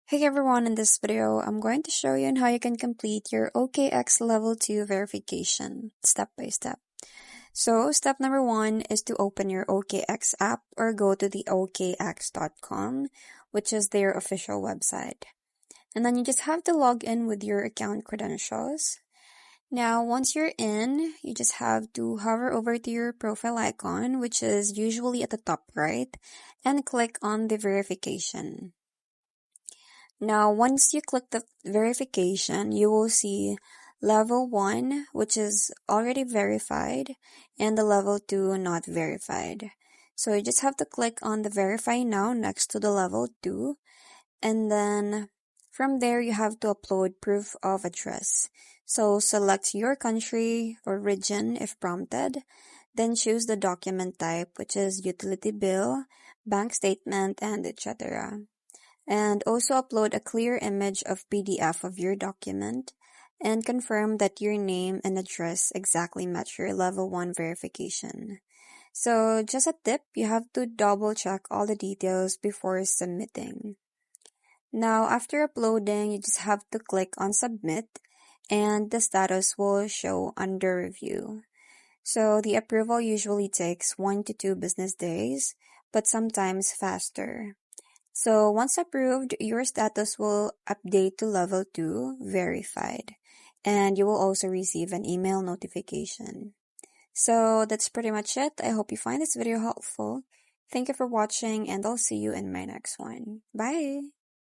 Hey everyone, in this video, I'm going to show you on how you can complete your OKX Level 2 verification, step by step. So, step number 1 is to open your OKX app or go to the okx.com, which is their official website. And then you just have to log in with your account credentials. Now, once you're in, you just have to hover over to your profile icon, which is usually at the top right, and click on the verification. Now, once you click the verification, you will see level 1, which is already verified, and the level 2 not verified. So you just have to click on the verify now next to the level 2, and then from there you have to upload proof of address. So select your country or region if prompted, then choose the document type, which is utility bill, bank statement, and etc. And also upload a clear image of PDF of your document and confirm that your name and address exactly match your level 1 verification. So just a tip, you have to double check all the details before submitting. Now after uploading, you just have to click on submit and the status will show under review. So the approval usually takes 1 to 2 business days, but sometimes faster. So once approved, your status will update to level 2, verified, and you will also receive an email notification. So that's pretty much it. I hope you find this video helpful. Thank you for watching, and I'll see you in my next one. Bye!